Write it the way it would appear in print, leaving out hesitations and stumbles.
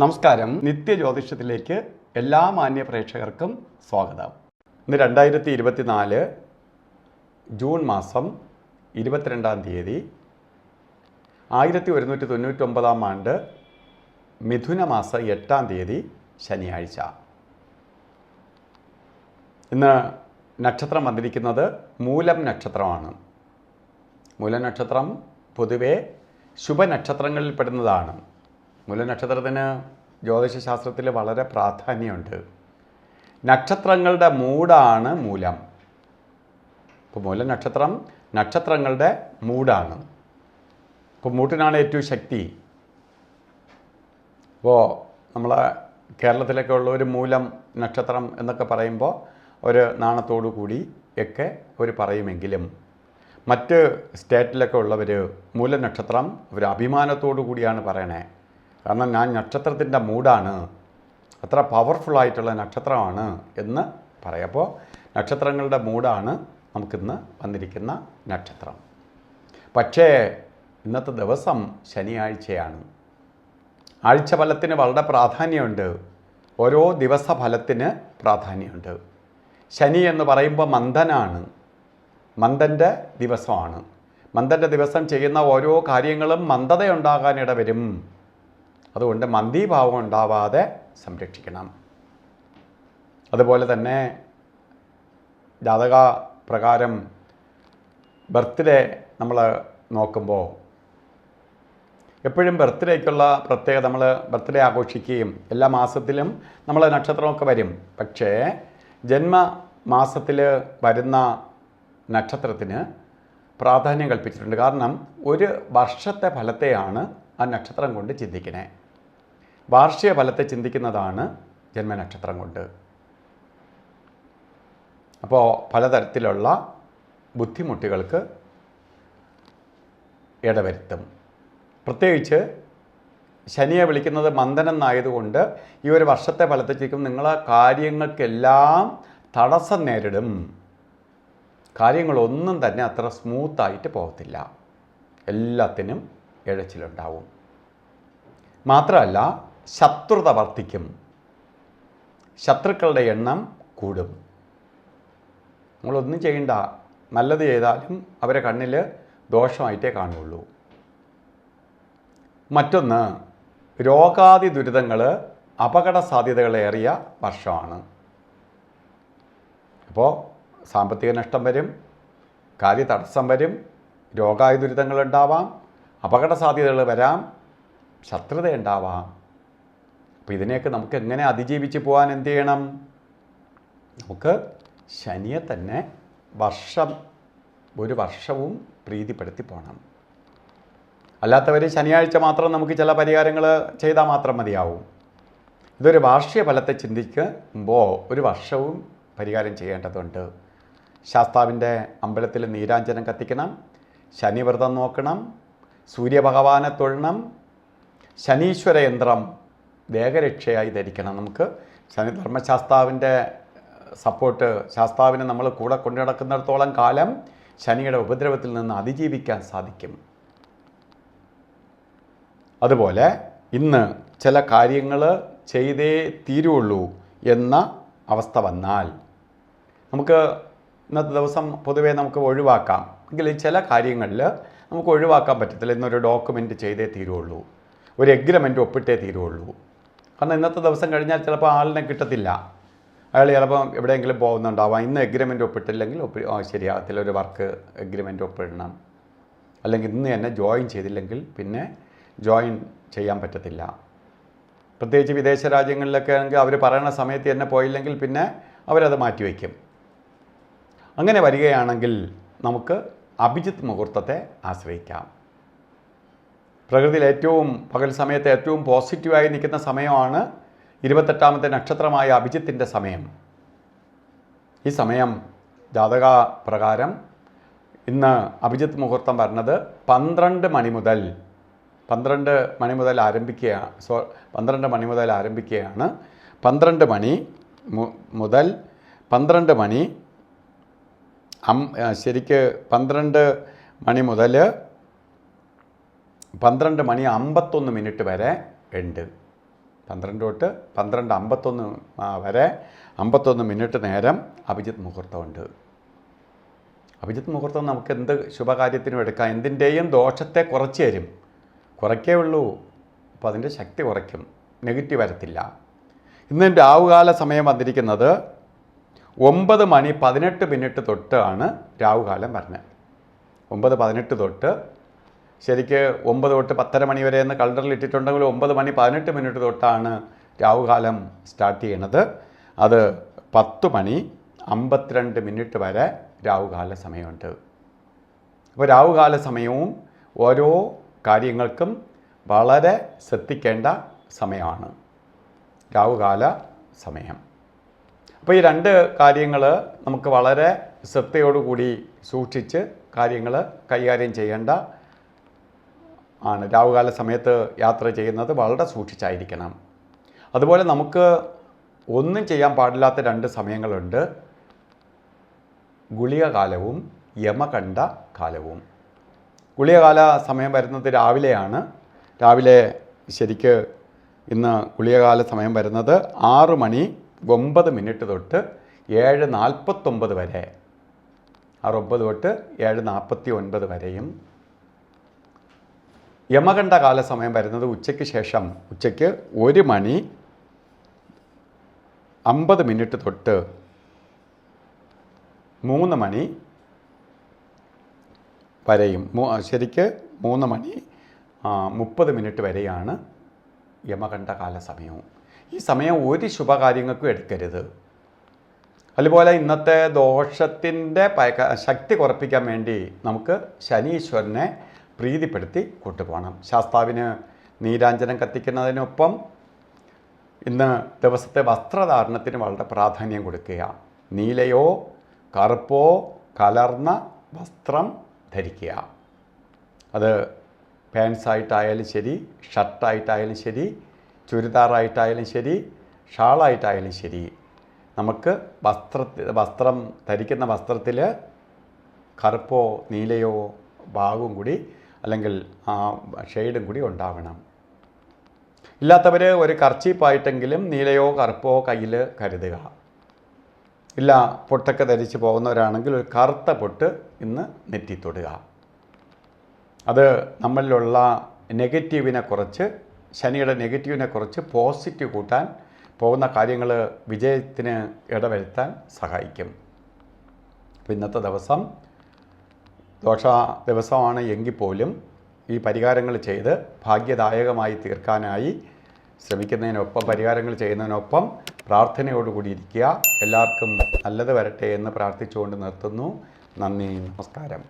നമസ്കാരം. നിത്യജ്യോതിഷത്തിലേക്ക് എല്ലാ മാന്യ പ്രേക്ഷകർക്കും സ്വാഗതം. ഇന്ന് 2024 ജൂൺ മാസം 22-ാം തീയതി 1199 ആണ്ട് മിഥുന മാസം 8-ാം തീയതി ശനിയാഴ്ച. ഇന്ന് നക്ഷത്രം വന്നിരിക്കുന്നത് മൂലം നക്ഷത്രമാണ്. മൂലം നക്ഷത്രം പൊതുവെ ശുഭനക്ഷത്രങ്ങളിൽ പെടുന്നതാണ്. മൂലനക്ഷത്രത്തിന് ജ്യോതിഷശാസ്ത്രത്തിൽ വളരെ പ്രാധാന്യമുണ്ട്. നക്ഷത്രങ്ങളുടെ മൂടാണ് മൂലം. ഇപ്പോൾ മൂലനക്ഷത്രം നക്ഷത്രങ്ങളുടെ മൂടാണ്. ഇപ്പോൾ മൂട്ടിനാണ് ഏറ്റവും ശക്തി. ഇപ്പോൾ നമ്മളെ കേരളത്തിലൊക്കെ ഉള്ള ഒരു മൂലം നക്ഷത്രം എന്നൊക്കെ പറയുമ്പോൾ ഒരു നാണത്തോടു കൂടി ഒക്കെ ഒരു പറയുമെങ്കിലും മറ്റ് സ്റ്റേറ്റിലൊക്കെ ഉള്ളവർ മൂലനക്ഷത്രം ഒരു അഭിമാനത്തോടു കൂടിയാണ് പറയണേ. കാരണം ഞാൻ നക്ഷത്രത്തിൻ്റെ മൂടാണ്, അത്ര പവർഫുള്ളായിട്ടുള്ള നക്ഷത്രമാണ് എന്ന് പറയപ്പോൾ നക്ഷത്രങ്ങളുടെ മൂടാണ് നമുക്കിന്ന് വന്നിരിക്കുന്ന നക്ഷത്രം. പക്ഷേ ഇന്നത്തെ ദിവസം ശനിയാഴ്ചയാണ്. ആഴ്ച ഫലത്തിന് വളരെ പ്രാധാന്യമുണ്ട്. ഓരോ ദിവസ ഫലത്തിന് പ്രാധാന്യമുണ്ട്. ശനി എന്ന് പറയുമ്പോൾ മന്ദനാണ്, മന്ദൻ്റെ ദിവസമാണ്. മന്ദൻ്റെ ദിവസം ചെയ്യുന്ന ഓരോ കാര്യങ്ങളും മന്ദതയുണ്ടാകാനിട വരും. അതുകൊണ്ട് മന്ദീഭാവം ഉണ്ടാവാതെ സംരക്ഷിക്കണം. അതുപോലെ തന്നെ ജാതക പ്രകാരം ബർത്ത്ഡേ നമ്മൾ നോക്കുമ്പോൾ എപ്പോഴും ബർത്ത്ഡേക്കുള്ള പ്രത്യേകത, നമ്മൾ ബർത്ത്ഡേ ആഘോഷിക്കുകയും എല്ലാ മാസത്തിലും നമ്മൾ നക്ഷത്രമൊക്കെ വരും. പക്ഷേ ജന്മമാസത്തിൽ വരുന്ന നക്ഷത്രത്തിന് പ്രാധാന്യം കൽപ്പിച്ചിട്ടുണ്ട്. കാരണം ഒരു വർഷത്തെ ഫലത്തെയാണ് ആ നക്ഷത്രം കൊണ്ട് ചിന്തിക്കണേ. വാർഷിക ഫലത്തെ ചിന്തിക്കുന്നതാണ് ജന്മനക്ഷത്രം കൊണ്ട്. അപ്പോൾ പലതരത്തിലുള്ള ബുദ്ധിമുട്ടുകൾക്ക് ഇടവരുത്തും. പ്രത്യേകിച്ച് ശനിയെ വിളിക്കുന്നത് മന്ദനെന്നായതുകൊണ്ട് ഈ ഒരു വർഷത്തെ ഫലത്തെ ചിന്തിക്കും. നിങ്ങളെ കാര്യങ്ങൾക്കെല്ലാം തടസ്സം നേരിടും. കാര്യങ്ങളൊന്നും തന്നെ അത്ര സ്മൂത്തായിട്ട് പോകത്തില്ല. എല്ലാത്തിനും ഇഴച്ചിലുണ്ടാവും. മാത്രമല്ല ശത്രുത വർദ്ധിക്കും. ശത്രുക്കളുടെ എണ്ണം കൂടും. നമ്മളൊന്നും ചെയ്യണ്ട, നല്ലത് ചെയ്താലും അവരെ കണ്ണിൽ ദോഷമായിട്ടേ കാണുള്ളൂ. മറ്റൊന്ന്, രോഗാദി ദുരിതങ്ങൾ, അപകട സാധ്യതകളേറിയ വർഷമാണ്. അപ്പോൾ സാമ്പത്തിക നഷ്ടം വരും, കാര്യതടസ്സം വരും, രോഗാദി ദുരിതങ്ങളുണ്ടാവാം, അപകട സാധ്യതകൾ വരാം, ശത്രുത ഉണ്ടാവാം. അപ്പോൾ ഇതിനെയൊക്കെ നമുക്ക് എങ്ങനെ അതിജീവിച്ച് പോകാൻ എന്ത് ചെയ്യണം? നമുക്ക് ശനിയെ തന്നെ ഒരു വർഷവും പ്രീതിപ്പെടുത്തി പോകണം. അല്ലാത്തവർ ശനിയാഴ്ച മാത്രം നമുക്ക് ചില പരിഹാരങ്ങൾ ചെയ്താൽ മാത്രം മതിയാവും. ഇതൊരു വാർഷിക ഫലത്തെ ചിന്തിക്കുമ്പോൾ ഒരു വർഷവും പരിഹാരം ചെയ്യേണ്ടതുണ്ട്. ശാസ്താവിൻ്റെ അമ്പലത്തിൽ നീരാഞ്ജനം കത്തിക്കണം, ശനിവ്രതം നോക്കണം, സൂര്യഭഗവാനെ തൊഴണം, ശനീശ്വര യന്ത്രം ദേഹരക്ഷയായി ധരിക്കണം. നമുക്ക് ശനി ധർമ്മശാസ്താവിൻ്റെ സപ്പോർട്ട്, ശാസ്താവിനെ നമ്മൾ കൂടെ കൊണ്ടു നടക്കുന്നിടത്തോളം കാലം ശനിയുടെ ഉപദ്രവത്തിൽ നിന്ന് അതിജീവിക്കാൻ സാധിക്കും. അതുപോലെ ഇന്ന് ചില കാര്യങ്ങൾ ചെയ്തേ തീരുള്ളൂ എന്ന അവസ്ഥ വന്നാൽ നമുക്ക് ഇന്നത്തെ ദിവസം പൊതുവേ നമുക്ക് ഒഴിവാക്കാം. എങ്കിൽ ചില കാര്യങ്ങളിൽ നമുക്ക് ഒഴിവാക്കാൻ പറ്റത്തില്ല. ഇന്നൊരു ഡോക്യുമെൻ്റ് ചെയ്തേ തീരുള്ളൂ, ഒരു എഗ്രിമെൻ്റ് ഒപ്പിട്ടേ തീരുള്ളൂ. കാരണം ഇന്നത്തെ ദിവസം കഴിഞ്ഞാൽ ചിലപ്പോൾ ആളിനെ കിട്ടത്തില്ല. അയാൾ ചിലപ്പോൾ എവിടെയെങ്കിലും പോകുന്നുണ്ടാവാം. ഇന്ന് എഗ്രിമെൻ്റ് ഒപ്പിട്ടില്ലെങ്കിൽ ശരിയാകത്തില്ല. ഒരു വർക്ക് എഗ്രിമെൻ്റ് ഒപ്പിടണം. അല്ലെങ്കിൽ ഇന്ന് തന്നെ ജോയിൻ ചെയ്തില്ലെങ്കിൽ പിന്നെ ജോയിൻ ചെയ്യാൻ പറ്റത്തില്ല. പ്രത്യേകിച്ച് വിദേശ രാജ്യങ്ങളിലൊക്കെ ആണെങ്കിൽ അവർ പറയുന്ന സമയത്ത് തന്നെ പോയില്ലെങ്കിൽ പിന്നെ അവരത് മാറ്റിവെക്കും. അങ്ങനെ വരികയാണെങ്കിൽ നമുക്ക് അഭിജിത്ത് മുഹൂർത്തത്തെ ആശ്രയിക്കാം. പ്രകൃതിയിൽ ഏറ്റവും പകൽ സമയത്ത് ഏറ്റവും പോസിറ്റീവായി നിൽക്കുന്ന സമയമാണ് 28ാമത്തെ നക്ഷത്രമായ അഭിജിത്തിൻ്റെ സമയം. ഈ സമയം ജാതക പ്രകാരം ഇന്ന് അഭിജിത്ത് മുഹൂർത്തം വരുന്നത് 12 മണി മുതൽ 12 മണി മുതൽ ആരംഭിക്കുകയാണ്. 12 മണി മുതൽ ആരംഭിക്കുകയാണ്. 12 മണി മുതൽ 12 മണി ശരിക്ക് 12 മണി മുതൽ 12 മണി 51 മിനിറ്റ് വരെ ഉണ്ട്. 12 തൊട്ട് 12:51 വരെ 51 മിനിറ്റ് നേരം അഭിജിത്ത് മുഹൂർത്തമുണ്ട്. അഭിജിത്ത് മുഹൂർത്തം നമുക്ക് എന്ത് ശുഭകാര്യത്തിനും എടുക്കാം. എന്തിൻ്റെയും ദോഷത്തെ കുറച്ച് തരും. കുറയ്ക്കേ ഉള്ളൂ. അപ്പോൾ അതിൻ്റെ ശക്തി കുറയ്ക്കും, നെഗറ്റീവ് വരത്തില്ല. ഇന്ന് രാവുകാല സമയം വന്നിരിക്കുന്നത് 9:18 തൊട്ടാണ് രാവുകാലം പറഞ്ഞത്. 9:18 തൊട്ട് ശരിക്ക് 9 തൊട്ട് 10:30 മണി വരെ എന്ന് കലണ്ടറിൽ ഇട്ടിട്ടുണ്ടെങ്കിൽ 9:18 തൊട്ടാണ് രാവുകാലം സ്റ്റാർട്ട് ചെയ്യണത്. അത് 10:52 വരെ രാവുകാല സമയമുണ്ട്. അപ്പോൾ രാവുകാല സമയവും ഓരോ കാര്യങ്ങൾക്കും വളരെ ശ്രദ്ധിക്കേണ്ട സമയമാണ് രാവുകാല സമയം. അപ്പോൾ ഈ രണ്ട് കാര്യങ്ങൾ നമുക്ക് വളരെ ശ്രദ്ധയോടുകൂടി സൂക്ഷിച്ച് കാര്യങ്ങൾ കൈകാര്യം ചെയ്യേണ്ട ആണ്. രാവുകാല സമയത്ത് യാത്ര ചെയ്യുന്നത് വളരെ സൂക്ഷിച്ചായിരിക്കണം. അതുപോലെ നമുക്ക് ഒന്നും ചെയ്യാൻ പാടില്ലാത്ത 2 സമയങ്ങളുണ്ട്. ഗുളികകാലവും യമകണ്ഠ കാലവും. ഗുളികകാല സമയം വരുന്നത് രാവിലെയാണ്. രാവിലെ ശരിക്ക് ഇന്ന് ഗുളികകാല സമയം വരുന്നത് 6:09 തൊട്ട് 7:49 വരെ. 6:09 തൊട്ട് 7:49 വരെയും. യമകണ്ഠ കാല സമയം വരുന്നത് ഉച്ചയ്ക്ക് ശേഷം, ഉച്ചയ്ക്ക് 1:50 തൊട്ട് 3 വരെയും. ശരിക്ക് 3:30 വരെയാണ് യമകണ്ഠ കാല സമയവും. ഈ സമയം ഒരു ശുഭകാര്യങ്ങൾക്കും എടുക്കരുത്. അതുപോലെ ഇന്നത്തെ ദോഷത്തിൻ്റെ ശക്തി കുറപ്പിക്കാൻ വേണ്ടി നമുക്ക് ശനീശ്വരനെ പ്രീതിപ്പെടുത്തി കൊണ്ടുപോകണം. ശാസ്താവിന് നീരാഞ്ജനം കത്തിക്കുന്നതിനൊപ്പം ഇന്ന് ദിവസത്തെ വസ്ത്രധാരണത്തിന് വളരെ പ്രാധാന്യം കൊടുക്കുക. നീലയോ കറുപ്പോ കലർന്ന വസ്ത്രം ധരിക്കുക. അത് പാൻസായിട്ടായാലും ശരി, ഷർട്ടായിട്ടായാലും ശരി, ചുരിദാറായിട്ടായാലും ശരി, ഷാളായിട്ടായാലും ശരി, നമുക്ക് വസ്ത്രം ധരിക്കുന്ന വസ്ത്രത്തിൽ കറുപ്പോ നീലയോ ഭാഗവും കൂടി അല്ലെങ്കിൽ ആ ഷെയ്ഡും കൂടി ഉണ്ടാവണം. ഇല്ലാത്തവർ ഒരു കർച്ചീപ്പായിട്ടെങ്കിലും നീലയോ കറുപ്പോ കയ്യിൽ കരുതുക. ഇല്ല, പൊട്ടൊക്കെ ധരിച്ച് പോകുന്നവരാണെങ്കിൽ ഒരു കറുത്ത പൊട്ട് ഇന്ന് നെറ്റി തൊടുക. അത് നമ്മളിലുള്ള നെഗറ്റീവിനെ കുറച്ച്, ശനിയുടെ നെഗറ്റീവിനെ കുറച്ച് പോസിറ്റീവ് കൂട്ടാൻ, പോകുന്ന കാര്യങ്ങൾ വിജയത്തിന് ഇടവരുത്താൻ സഹായിക്കും. അപ്പോൾ ഇന്നത്തെ ദിവസം ദോഷ ദിവസമാണ് എങ്കിൽ പോലും ഈ പരിഹാരങ്ങൾ ചെയ്ത് ഭാഗ്യദായകമായി തീർക്കാനായി ശ്രമിക്കുന്നതിനൊപ്പം, പരിഹാരങ്ങൾ ചെയ്യുന്നതിനൊപ്പം പ്രാർത്ഥനയോടുകൂടി ഇരിക്കുക. എല്ലാവർക്കും നല്ലത് വരട്ടെ എന്ന് പ്രാർത്ഥിച്ചുകൊണ്ട് നിർത്തുന്നു. നന്ദി, നമസ്കാരം.